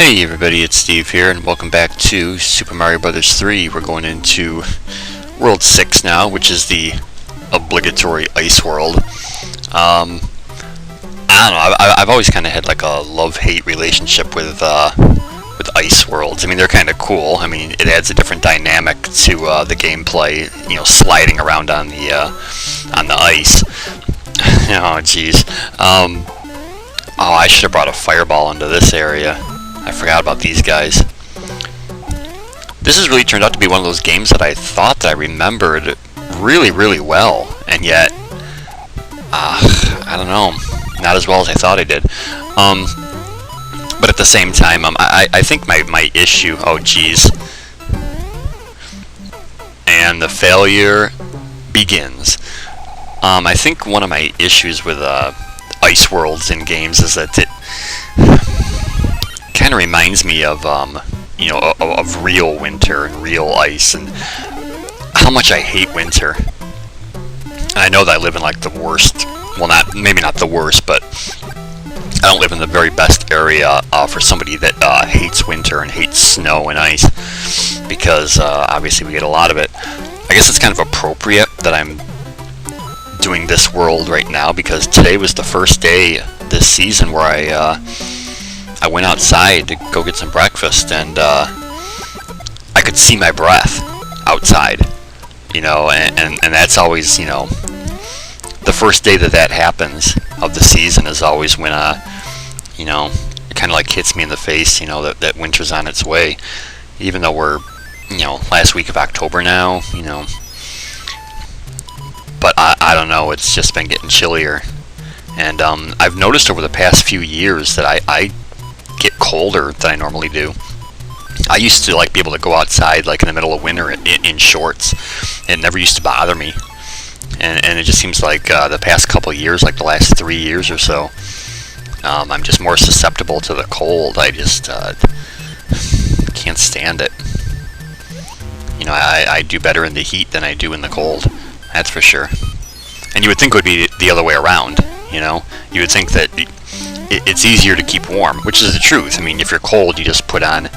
Hey everybody, it's Steve here, and welcome back to Super Mario Bros. 3. We're going into World 6 now, which is the obligatory ice world. I don't know, I've always kind of had like a love-hate relationship with ice worlds. I mean, they're kind of cool. I mean, it adds a different dynamic to the gameplay, you know, sliding around on the ice. Oh, jeez. Oh, I should have brought a fireball into this area. I forgot about these guys. This has really turned out to be one of those games that I thought that I remembered really, really well, and yet, I don't know, not as well as I thought I did. But at the same time, I think my issue, oh geez, and the failure begins. I think one of my issues with ice worlds in games is that it kind of reminds me of you know, of real winter and real ice, and how much I hate winter. And I know that I live in like the worst, well, maybe not the worst, but I don't live in the very best area for somebody that hates winter and hates snow and ice, because obviously we get a lot of it. I guess it's kind of appropriate that I'm doing this world right now, because today was the first day this season where I went outside to go get some breakfast, and I could see my breath outside, you know, and that's always, you know, the first day that happens of the season is always when, you know, it kind of like hits me in the face, you know, that winter's on its way, even though we're, you know, last week of October now, you know, but I don't know, it's just been getting chillier, and I've noticed over the past few years that I get colder than I normally do. I used to like be able to go outside like in the middle of winter in shorts. It never used to bother me, and it just seems like the past couple of years, like the last 3 years or so, I'm just more susceptible to the cold. I just can't stand it. You know, I do better in the heat than I do in the cold, that's for sure. And you would think it would be the other way around, you know? You would think that it's easier to keep warm, which is the truth. I mean, if you're cold, you just put on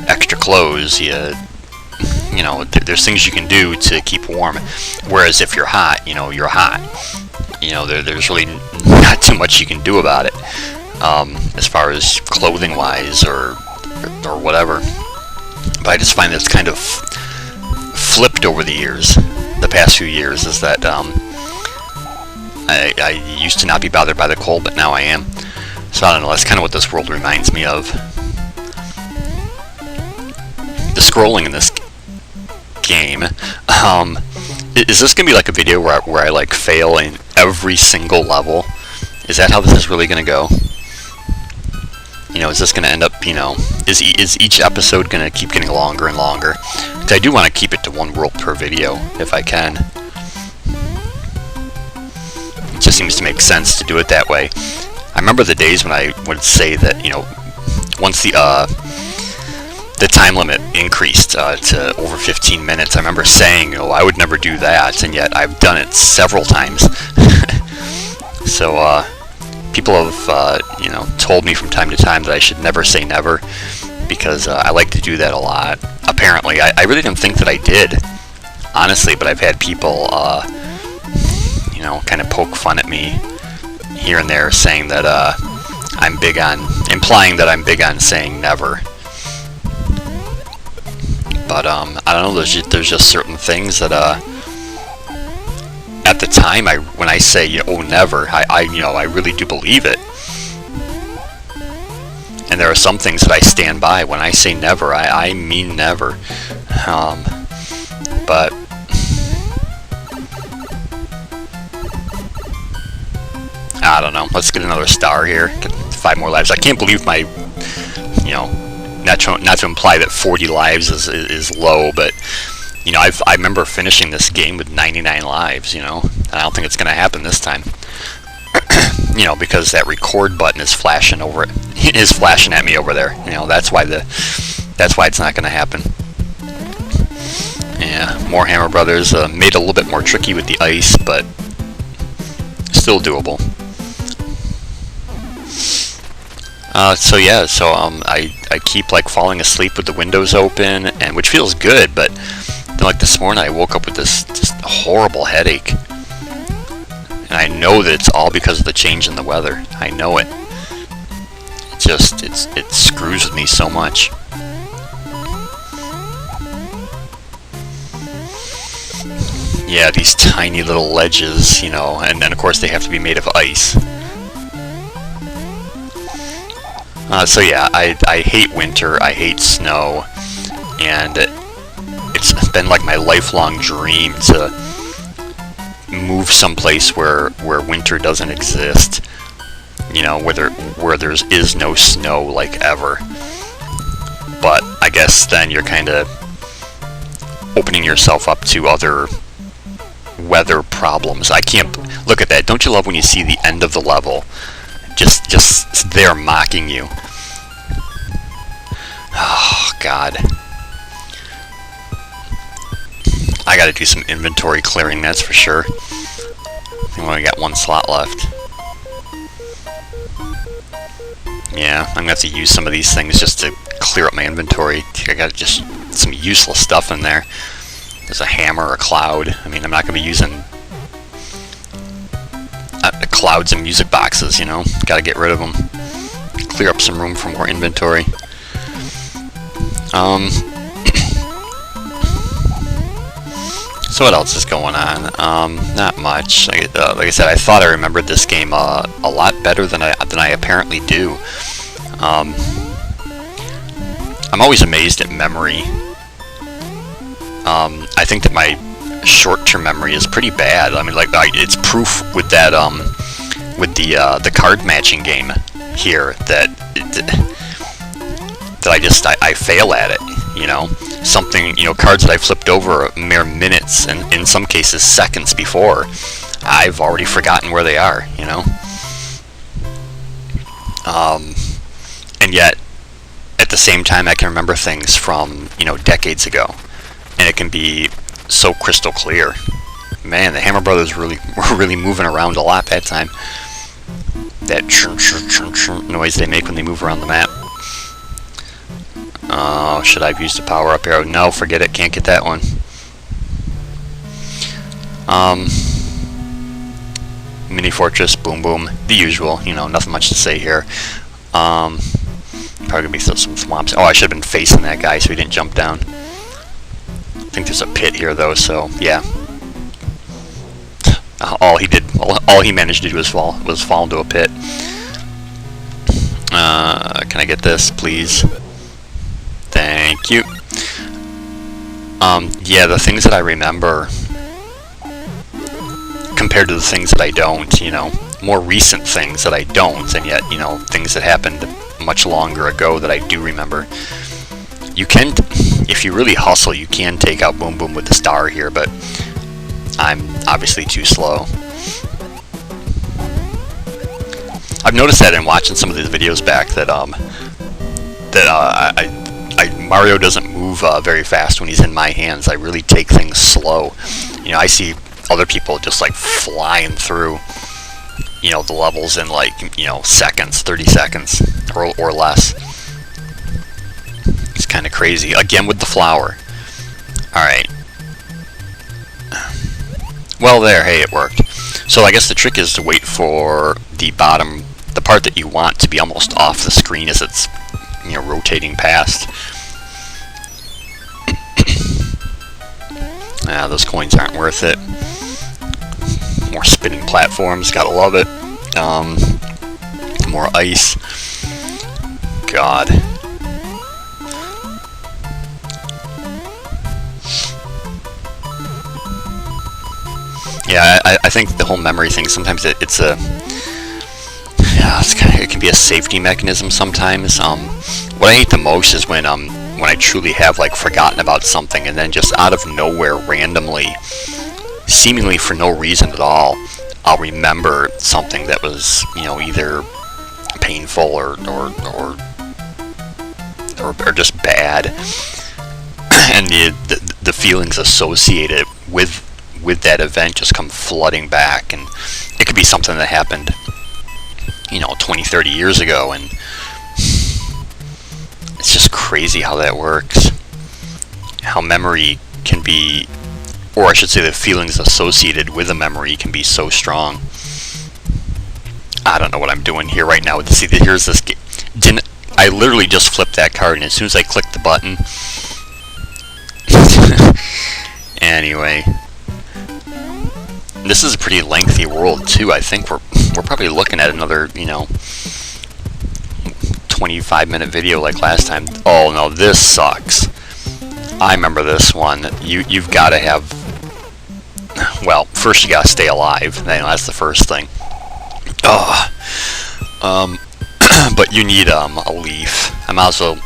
extra clothes. You know, there's things you can do to keep warm. Whereas if you're hot, you know, you're hot. You know, there's really not too much you can do about it, as far as clothing-wise or whatever. But I just find that it's kind of flipped over the years, the past few years, is that I used to not be bothered by the cold, but now I am. So I don't know, that's kind of what this world reminds me of. The scrolling in this game, is this going to be like a video where I like fail in every single level? Is that how this is really going to go? You know, is this going to end up, you know, is each episode going to keep getting longer and longer? Because I do want to keep it to one world per video, if I can. It just seems to make sense to do it that way. I remember the days when I would say that, you know, once the time limit increased to over 15 minutes, I remember saying, oh, I would never do that, and yet I've done it several times. So, people have, you know, told me from time to time that I should never say never, because I like to do that a lot. Apparently, I really didn't think that I did, honestly, but I've had people, you know, kind of poke fun at me here and there, saying that implying that I'm big on saying never. But I don't know, there's just certain things that at the time, when I say, oh, never, you know, I really do believe it. And there are some things that I stand by. When I say never, I mean never. But I don't know. Let's get another star here. Get 5 more lives. I can't believe my, you know, not to imply that 40 lives is low, but, you know, I remember finishing this game with 99 lives, you know, and I don't think it's going to happen this time. You know, because that record button is flashing at me over there. You know, that's why it's not going to happen. Yeah, more Hammer Brothers, made it a little bit more tricky with the ice, but still doable. So yeah, I I keep like falling asleep with the windows open, and which feels good, but then like this morning I woke up with this just horrible headache. And I know that it's all because of the change in the weather. I know it. It screws with me so much. Yeah, these tiny little ledges, you know, and then of course they have to be made of ice. So yeah, I hate winter, I hate snow, and it's been like my lifelong dream to move someplace where winter doesn't exist. You know, where there is no snow like ever. But I guess then you're kind of opening yourself up to other weather problems. I can't look at that. Don't you love when you see the end of the level just there mocking you? Oh God. I gotta do some inventory clearing, that's for sure. I only got one slot left. Yeah, I'm gonna have to use some of these things just to clear up my inventory. I got just some useless stuff in there. There's a hammer, a cloud. I mean, I'm not gonna be using clouds and music boxes, you know. Gotta get rid of them. Clear up some room for more inventory. So what else is going on? Not much. Like I said, I thought I remembered this game a lot better than I apparently do. I'm always amazed at memory. I think that my short-term memory is pretty bad. I mean, like it's proof with that with the card matching game here that I fail at it. You know, something, you know, cards that I flipped over mere minutes and in some cases seconds before, I've already forgotten where they are, you know. And yet at the same time I can remember things from, you know, decades ago, and it can be so crystal clear. Man, the Hammer Brothers were really moving around a lot that time. That churn, churn, churn, churn noise they make when they move around the map. Oh, should I have used the power-up arrow? No, forget it. Can't get that one. Mini Fortress, boom, boom. The usual. You know, nothing much to say here. Probably gonna be some swamps. Oh, I should have been facing that guy so he didn't jump down. I think there's a pit here, though, so, yeah. All he managed to do was fall into a pit. Can I get this, please? Thank you. Yeah, the things that I remember compared to the things that I don't, you know, more recent things that I don't, and yet, you know, things that happened much longer ago that I do remember. You can, if you really hustle, you can take out Boom Boom with the star here, but I'm obviously too slow. I've noticed that in watching some of these videos back that Mario doesn't move very fast when he's in my hands. I really take things slow. You know, I see other people just like flying through, you know, the levels in like, you know, seconds, 30 seconds or less. It's kind of crazy. Again with the flower. Alright. Well there, hey, it worked. So I guess the trick is to wait for the bottom, the part that you want to be almost off the screen as it's, you know, rotating past. Those coins aren't worth it. More spinning platforms, gotta love it. More ice. God. Yeah, I think the whole memory thing, sometimes it can be a safety mechanism sometimes. What I hate the most is when I truly have like forgotten about something and then just out of nowhere randomly, seemingly for no reason at all, I'll remember something that was, you know, either painful or just bad, and the feelings associated with that event just come flooding back. And it could be something that happened, you know, 20-30 years ago, and crazy how that works. How memory can be, or I should say the feelings associated with a memory can be so strong. I don't know what I'm doing here right now. See, here's this. I literally just flipped that card, and as soon as I clicked the button. Anyway, this is a pretty lengthy world too. I think we're probably looking at another 25-minute video like last time. Oh no, this sucks. I remember this one. You've got to have. Well, first you gotta stay alive. That's the first thing. But you need a leaf. I might as well.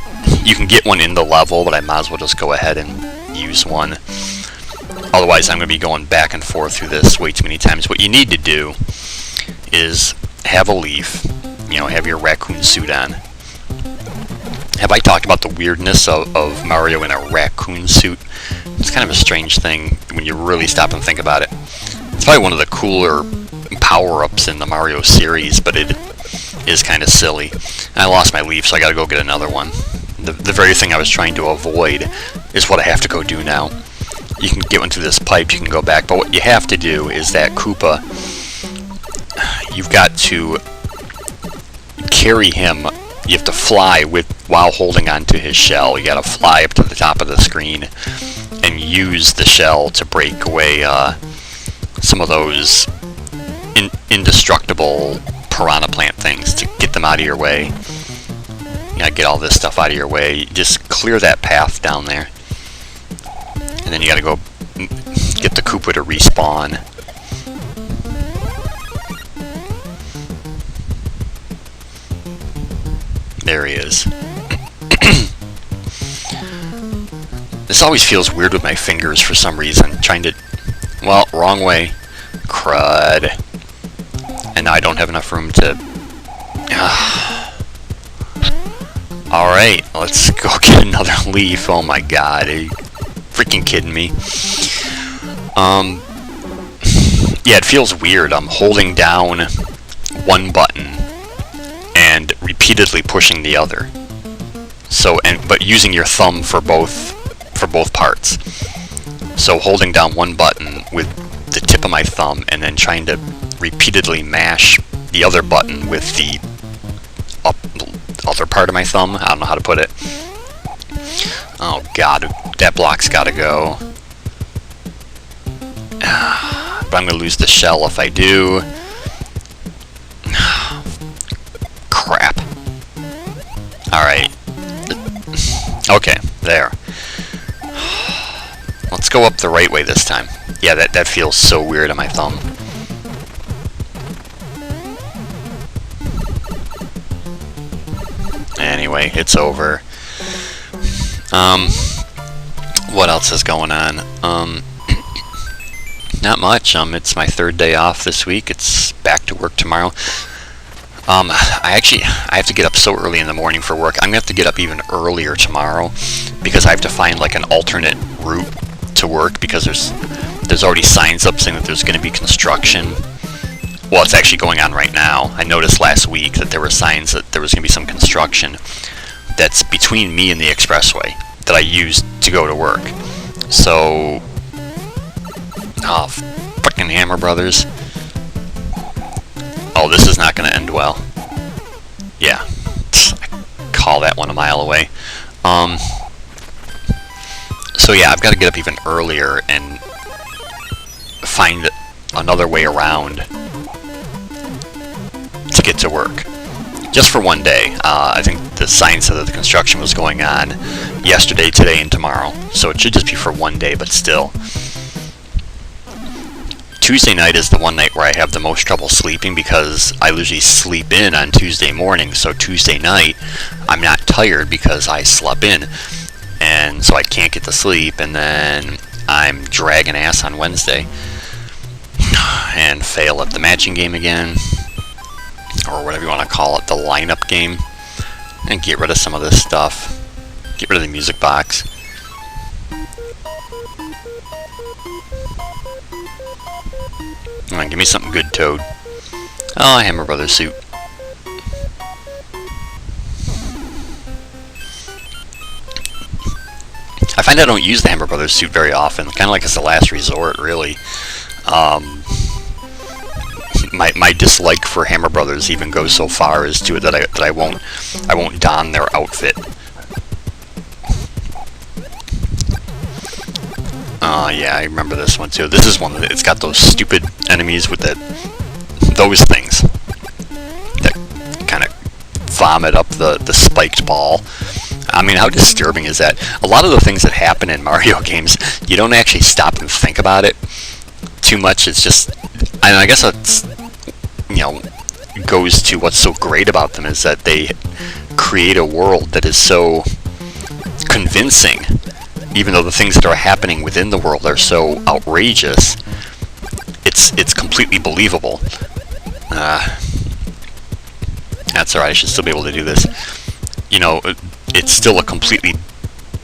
You can get one in the level, but I might as well just go ahead and use one. Otherwise, I'm going to be going back and forth through this way too many times. What you need to do is have a leaf. Have your raccoon suit on. Have I talked about the weirdness of Mario in a raccoon suit? It's kind of a strange thing when you really stop and think about it. It's probably one of the cooler power-ups in the Mario series, but it is kind of silly. I lost my leaf, so I gotta go get another one. The very thing I was trying to avoid is what I have to go do now. You can get one through this pipe, you can go back, but what you have to do is that Koopa, you've got to carry him. You have to fly while holding onto his shell. You gotta fly up to the top of the screen and use the shell to break away some of those indestructible piranha plant things, to get them out of your way. You gotta get all this stuff out of your way. Just clear that path down there. And then you gotta go get the Koopa to respawn. There he is. This always feels weird with my fingers for some reason. Trying to... Well, wrong way. Crud. And now I don't have enough room to... Alright, let's go get another leaf. Oh my god, are you freaking kidding me? Yeah, it feels weird. I'm holding down one button and repeatedly pushing the other. But using your thumb for both parts. So holding down one button with the tip of my thumb and then trying to repeatedly mash the other button with the other part of my thumb. I don't know how to put it. Oh god, that block's gotta go. But I'm gonna lose the shell if I do. Crap. Alright. Okay, there. Let's go up the right way this time. Yeah, that feels so weird on my thumb. Anyway, it's over. What else is going on? Not much. It's my third day off this week. It's back to work tomorrow. I have to get up so early in the morning for work. I'm gonna have to get up even earlier tomorrow because I have to find like an alternate route to work because there's already signs up saying that there's going to be construction. Well, it's actually going on right now. I noticed last week that there were signs that there was going to be some construction that's between me and the expressway that I used to go to work. So, fucking Hammer Brothers. Oh, this is not going to end well. Yeah, I call that one a mile away. So yeah, I've got to get up even earlier and find another way around to get to work. Just for one day. I think the sign said that the construction was going on yesterday, today, and tomorrow. So it should just be for one day, but still. Tuesday night is the one night where I have the most trouble sleeping because I usually sleep in on Tuesday morning. So Tuesday night, I'm not tired because I slept in. And so I can't get to sleep, and then I'm dragging ass on Wednesday and fail at the matching game again, or whatever you want to call it, the lineup game, and get rid of some of this stuff. Get rid of the music box. Come on, give me something good, Toad. Oh, Hammer Brothers suit. I find I don't use the Hammer Brothers suit very often, kind of like as a last resort, really. My dislike for Hammer Brothers even goes so far as to it that I won't don their outfit. Yeah, I remember this one too. This is one that it's got those stupid enemies with those things that kind of vomit up the spiked ball. I mean, how disturbing is that? A lot of the things that happen in Mario games, you don't actually stop and think about it too much. It's just, and I guess it's, you know, goes to what's so great about them is that they create a world that is so convincing, even though the things that are happening within the world are so outrageous. It's completely believable. That's alright, I should still be able to do this. You know, it's still a completely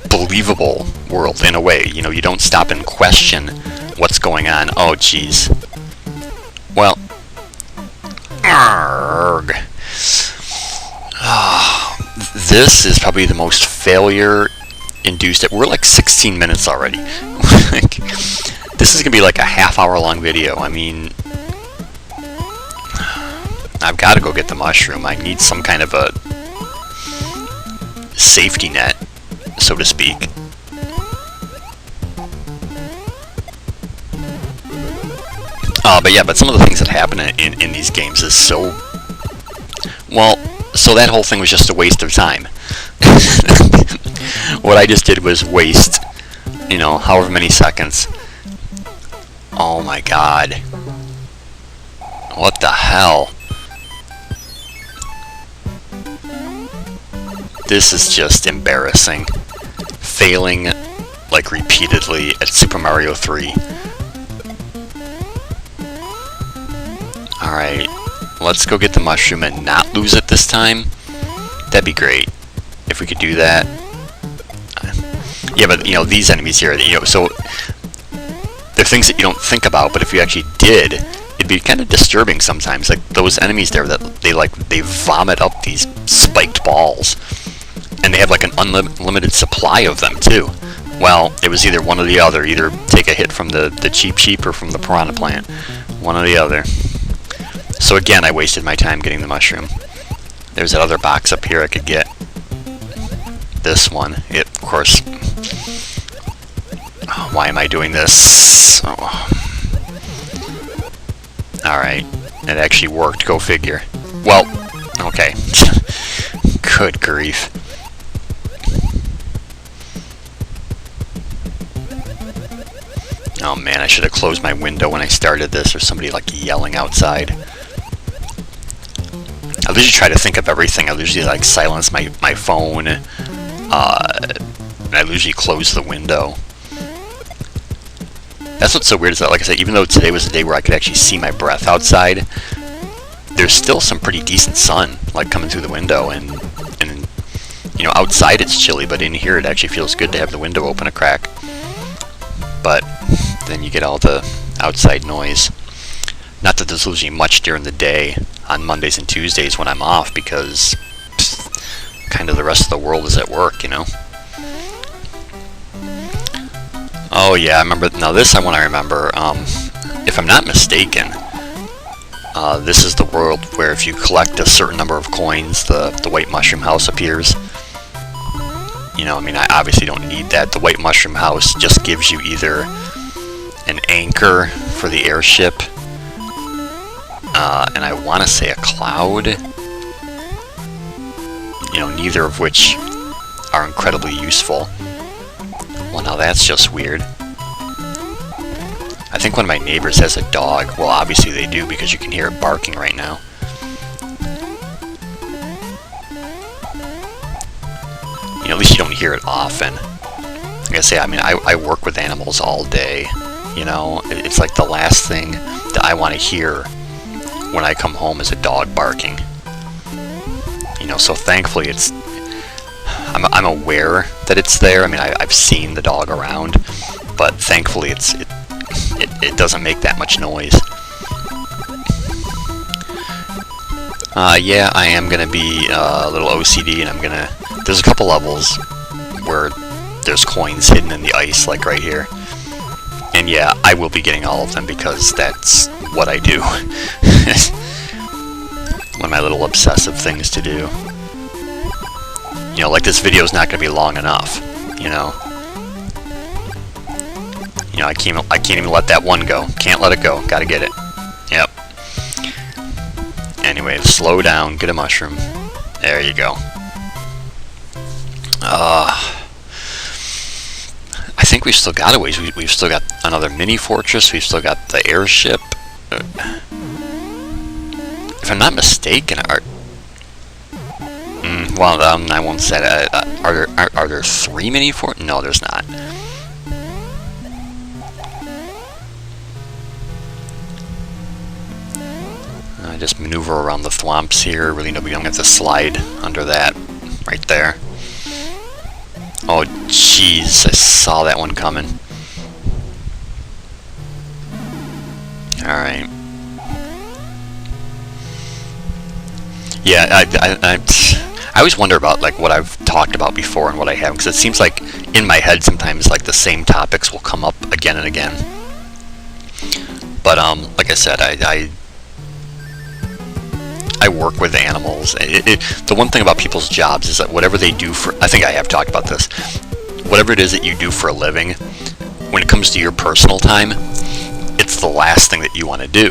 believable world in a way. You know, you don't stop and question what's going on. Oh, jeez. Well, arrgh. This is probably the most failure-induced. We're like 16 minutes already. This is gonna be like a half-hour long video. I mean, I've got to go get the mushroom. I need some kind of a safety net, so to speak. But yeah, but some of the things that happen in these games is so... Well, so that whole thing was just a waste of time. What I just did was waste, you know, however many seconds. Oh my god. What the hell? This is just embarrassing. Failing, like, repeatedly at Super Mario 3. Alright, let's go get the mushroom and not lose it this time. That'd be great if we could do that. Yeah, but, you know, these enemies here, you know, so they're things that you don't think about, but if you actually did, it'd be kind of disturbing sometimes. Like, those enemies there, that they vomit up these spiked balls. And they have like an unlimited supply of them too. Well, it was either one or the other. Either take a hit from the Cheep Cheep or from the Piranha Plant. One or the other. So again, I wasted my time getting the mushroom. There's that other box up here I could get. This one. It, of course... Oh, why am I doing this? Oh. Alright. It actually worked. Go figure. Well, okay. Good grief. Oh man, I should have closed my window when I started this. There's somebody like yelling outside. I usually try to think of everything. I usually like silence my phone. And I usually close the window. That's what's so weird is that, like I said, even though today was a day where I could actually see my breath outside, there's still some pretty decent sun like coming through the window, and you know, outside it's chilly, but in here it actually feels good to have the window open a crack. But then you get all the outside noise. Not that there's usually much during the day on Mondays and Tuesdays when I'm off, because kind of the rest of the world is at work, you know. Oh yeah, I remember. Now this one I remember. If I'm not mistaken, this is the world where if you collect a certain number of coins, the White Mushroom House appears. You know, I mean, I obviously don't need that. The White Mushroom House just gives you either an anchor for the airship, and I want to say a cloud. You know, neither of which are incredibly useful. Well, now that's just weird. I think one of my neighbors has a dog. Well, obviously they do, because you can hear it barking right now. You know, at least you don't hear it often. Like I say, I mean, I work with animals all day. You know, it's like the last thing that I want to hear when I come home is a dog barking. You know, so thankfully it's... I'm aware that it's there. I mean, I've seen the dog around, but thankfully it doesn't make that much noise. Yeah, I am gonna be a little OCD, and there's a couple levels where there's coins hidden in the ice, like right here. And yeah, I will be getting all of them because that's what I do. One of my little obsessive things to do. You know, like this video is not going to be long enough. You know, I can't even let that one go. Can't let it go. Got to get it. Yep. Anyway, slow down. Get a mushroom. There you go. I think we've still got a ways. We've still got another mini fortress. We've still got the airship. If I'm not mistaken, I won't say that. Are there 3 mini forts? No, there's not. I just maneuver around the thwomps here. Really, nobody don't have to slide under that right there. Oh, jeez, I saw that one coming. Alright. Yeah, I always wonder about like what I've talked about before and what I haven't, because it seems like in my head sometimes like the same topics will come up again and again. But like I said, I work with animals. The one thing about people's jobs is that whatever they do for, I think I have talked about this, whatever it is that you do for a living, when it comes to your personal time, it's the last thing that you want to do.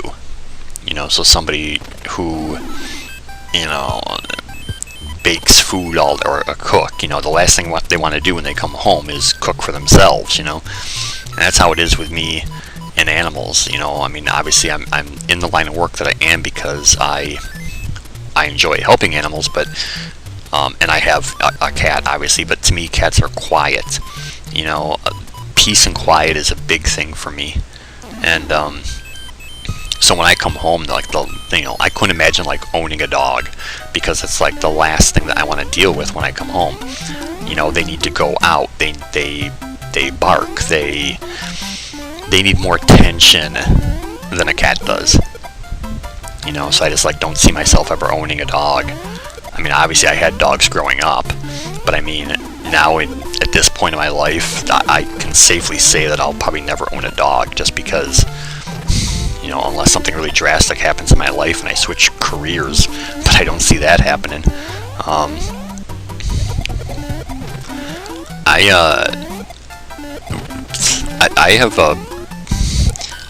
You know, so somebody who, you know, bakes food or a cook, you know, the last thing they want to do when they come home is cook for themselves, you know. And that's how it is with me and animals, you know. I mean, obviously I'm in the line of work that I am because I enjoy helping animals, but and I have a cat, obviously, but to me cats are quiet. You know, peace and quiet is a big thing for me. And so when I come home, like I couldn't imagine like owning a dog, because it's like the last thing that I want to deal with when I come home. You know, they need to go out, they bark, they need more attention than a cat does. You know, so I just like don't see myself ever owning a dog. I mean, obviously I had dogs growing up, but I mean now at this point in my life, I can safely say that I'll probably never own a dog, just because, you know, unless something really drastic happens in my life and I switch careers, but I don't see that happening.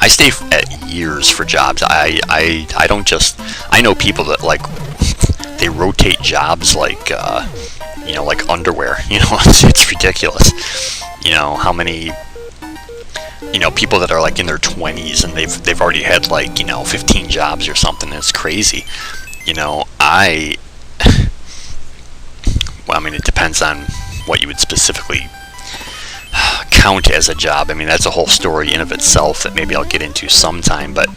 I stay at years for jobs. I don't just, I know people that like, they rotate jobs like, you know, like underwear, you know. It's ridiculous, you know, how many, you know, people that are like in their 20s and they've already had like, you know, 15 jobs or something. It's crazy, you know. Well, I mean, it depends on what you would specifically count as a job. I mean, that's a whole story in of itself that maybe I'll get into sometime, but,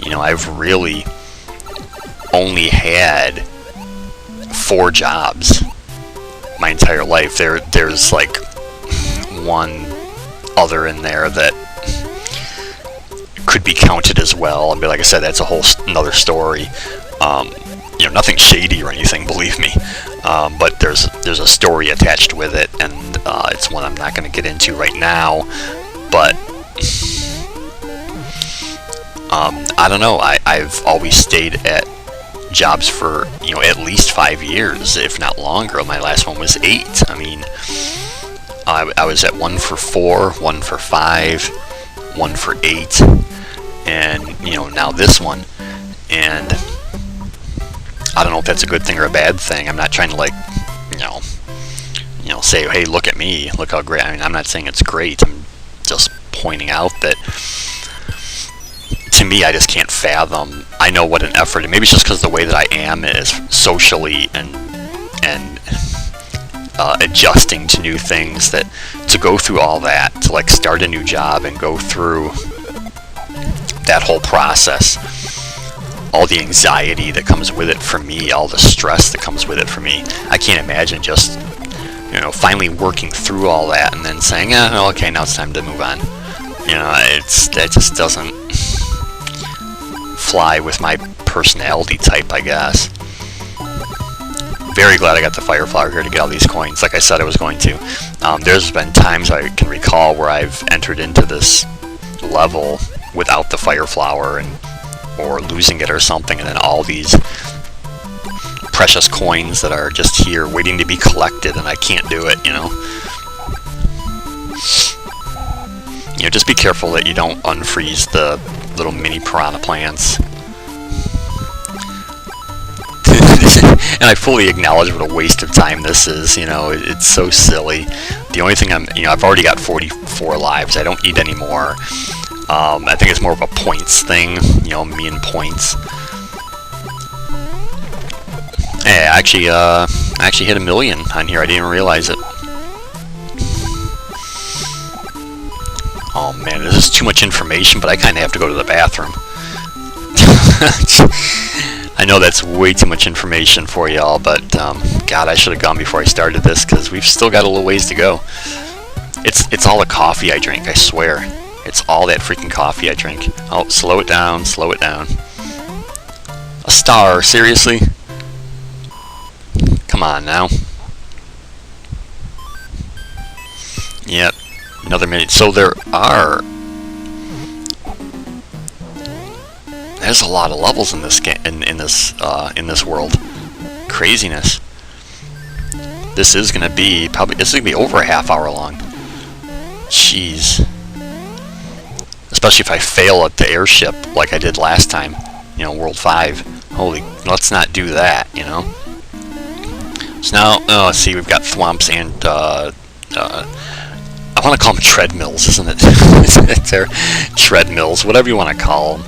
you know, I've really only had 4 jobs my entire life. There's like one other in there that could be counted as well. I mean, like I said, that's a whole another story. You know, nothing shady or anything, believe me. But there's a story attached with it, and it's one I'm not going to get into right now. But I don't know. I've always stayed at jobs for, you know, at least 5 years, if not longer. My last one was 8. I mean, I was at one for 4, one for 5, one for 8, and, you know, now this one. And I don't know if that's a good thing or a bad thing. I'm not trying to, like, you know, say, hey, look at me, look how great. I mean, I'm not saying it's great. I'm just pointing out that, to me, I just can't fathom. I know what an effort, and maybe it's just because the way that I am is socially and adjusting to new things, that to go through all that, to like start a new job and go through that whole process, all the anxiety that comes with it for me, all the stress that comes with it for me, I can't imagine just, you know, finally working through all that and then saying, oh, okay, now it's time to move on. You know, that just doesn't fly with my personality type, I guess. very glad I got the Fire Flower here to get all these coins, like I said I was going to. There's been times I can recall where I've entered into this level without the Fire Flower, or losing it or something, and then all these precious coins that are just here waiting to be collected, and I can't do it, you know. You know, just be careful that you don't unfreeze the little mini piranha plants. And I fully acknowledge what a waste of time this is, you know, it's so silly. The only thing I've already got 44 lives, I don't need any more. I think it's more of a points thing, you know, me and points. Hey, I actually hit 1 million on here, I didn't even realize it. Oh man, this is too much information, but I kind of have to go to the bathroom. I know that's way too much information for y'all, but God, I should have gone before I started this, because we've still got a little ways to go. It's all the coffee I drink, I swear. It's all that freaking coffee I drink. Oh, slow it down, slow it down. A star, seriously? Come on now. Yep, another minute. So there's a lot of levels in this game, in this world. Craziness. This is gonna be over a half hour long. Jeez. Especially if I fail at the airship like I did last time, you know, World 5. Holy, let's not do that, you know. So now, let's see, we've got thwomps and I want to call them treadmills, isn't it? They're treadmills, whatever you want to call them.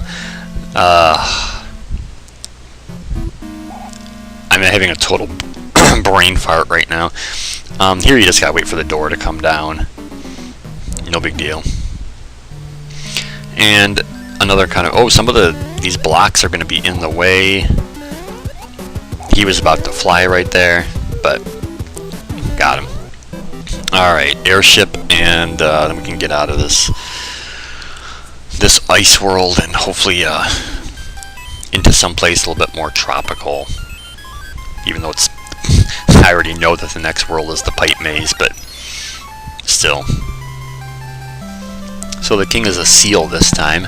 I'm having a total brain fart right now. Here you just gotta wait for the door to come down. No big deal. And another kind of, some of these blocks are going to be in the way. He was about to fly right there, but got him. Alright, airship, and then we can get out of this ice world and hopefully into someplace a little bit more tropical. Even though it's I already know that the next world is the pipe maze, but still. So the king is a seal this time.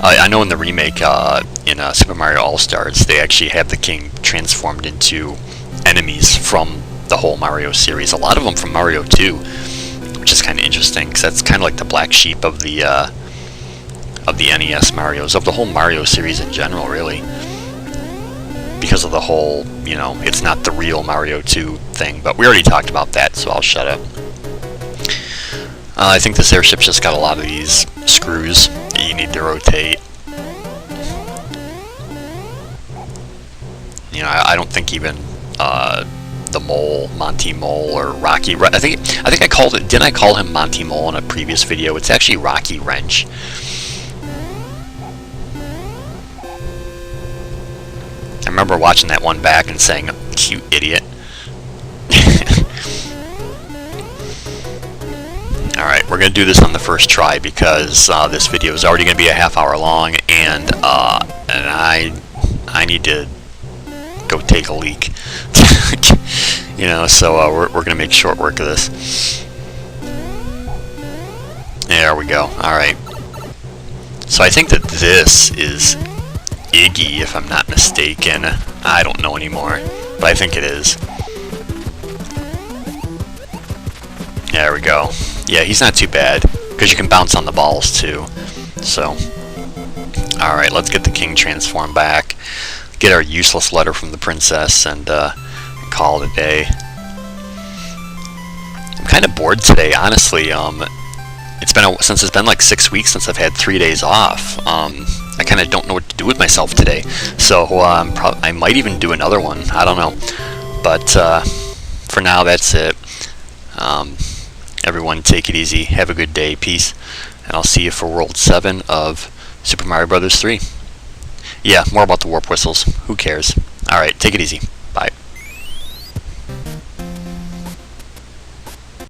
I know in the remake, in Super Mario All-Stars, they actually have the king transformed into enemies from the whole Mario series. A lot of them from Mario 2, which is kind of interesting, because that's kind of like the black sheep of the NES Marios, of the whole Mario series in general, really. Because of the whole, you know, it's not the real Mario 2 thing, but we already talked about that, so I'll shut up. I think this airship's just got a lot of these screws that you need to rotate. You know, I don't think even the Mole, Monty Mole, or Rocky. I think I called it. Didn't I call him Monty Mole in a previous video? It's actually Rocky Wrench. I remember watching that one back and saying, "Cute idiot." Alright, we're going to do this on the first try because this video is already going to be a half hour long, and I need to go take a leak. You know, so we're going to make short work of this. There we go. Alright. So I think that this is Iggy, if I'm not mistaken. I don't know anymore, but I think it is. There we go. Yeah, he's not too bad, because you can bounce on the balls too. So, alright, let's get the king transformed back, get our useless letter from the princess, and call it a day. I'm kind of bored today, honestly. Since it's been like 6 weeks since I've had 3 days off. I kind of don't know what to do with myself today. So I might even do another one. I don't know. But for now, that's it. Everyone take it easy. Have a good day. Peace. And I'll see you for World 7 of Super Mario Bros. 3. Yeah, more about the warp whistles. Who cares? Alright, take it easy.